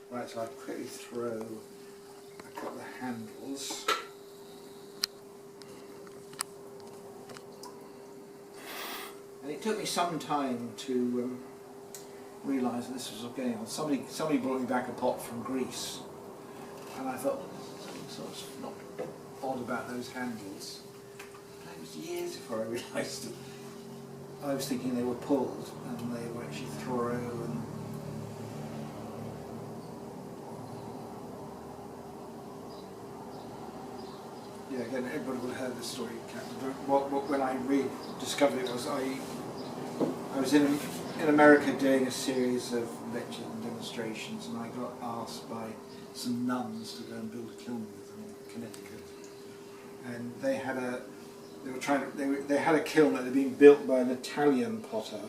Right, so I'll quickly throw a couple of handles. And it took me some time to realise that this was going on. Somebody brought me back a pot from Greece, and I thought, something sort of not odd about those handles. But it was years before I realised that I was thinking they were pulled, and they were actually through. And yeah, again, everybody will have heard this story, Captain. When I rediscovered it, was I was in America doing a series of lectures and demonstrations, and I got asked by some nuns to go and build a kiln with them in Connecticut. And they had a kiln that had been built by an Italian potter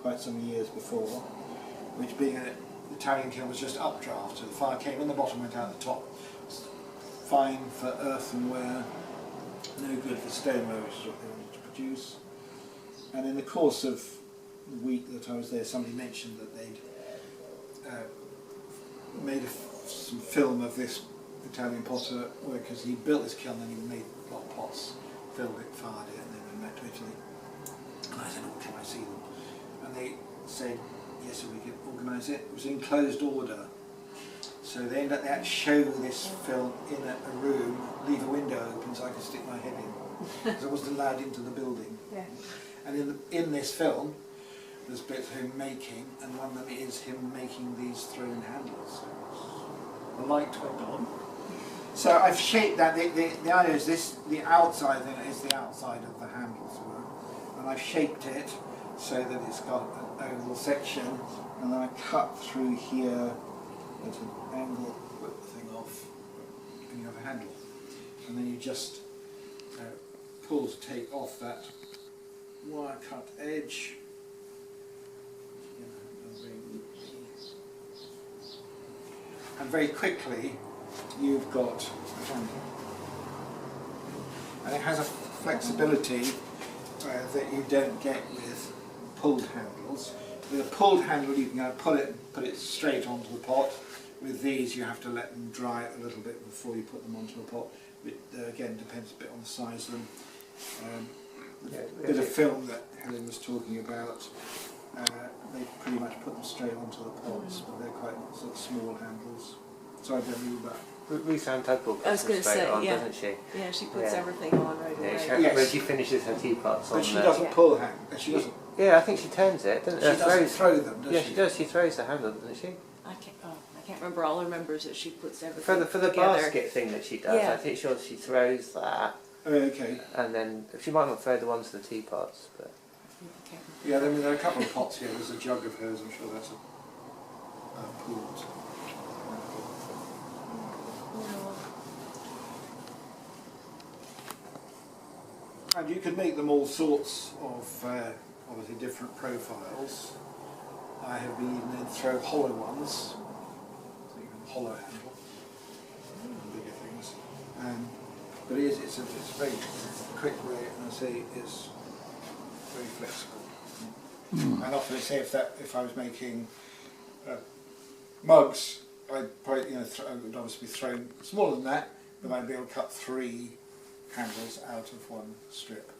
quite some years before, which being an Italian kiln was just updraft, so the fire came in the bottom, went out the top. Fine for earthenware, no good for stoneware, which is what they wanted to produce. And in the course of the week that I was there, somebody mentioned that they'd made some film of this Italian potter, because he built this kiln and he made a lot of pots, filled it, fired it, and then went back to Italy. And I said, oh, can I see them? And they said, yes, we could organise it. It was in closed order. So they had to show this film in a room, leave a window open so I could stick my head in, because I wasn't allowed into the building. Yeah. And in this film, there's bits of him making, and one of them is him making these thrown handles. The light went on. So I've shaped that. The idea is this: the outside thing is the outside of the handles, and I've shaped it so that it's got an oval section, and then I cut through here at an angle, whip the thing off, and you have a handle, and then you just pull to take off that wire cut edge. And very quickly you've got a handle. And it has a flexibility that you don't get with pulled handles. With a pulled handle you can put it straight onto the pot. With these you have to let them dry a little bit before you put them onto a pot. It again depends a bit on the size of them. The bit of film that Helen was talking about, they pretty much put them straight onto the pots, but they're quite sort of small handles. So I don't know about. Ruth Ann Tugwell I was puts them going to straight say, on, yeah. doesn't she? Yeah, she puts Yeah. everything on right away. Yeah, when she finishes her teapots on But she doesn't pull hand. She doesn't. Yeah, I think she turns it, doesn't She doesn't throw them, does she? Yeah, she does. She throws the handle, doesn't she? I can't remember. All I remember is that she puts everything For the together. basket thing that she does, Yeah. I think she throws that. Oh, okay. And then she might not throw the ones to the teapots, but Yeah, I mean, there are a couple of pots here. There's a jug of hers. I'm sure that's a pulled. And you can make them all sorts of obviously different profiles. I have been even throw hollow ones, so you can hollow handle bigger things. But it's a very quick way, and I say it's very flexible. And often I say if I was making mugs, I'd probably I would obviously be thrown smaller than that, but I'd be able to cut 3 handles out of one strip.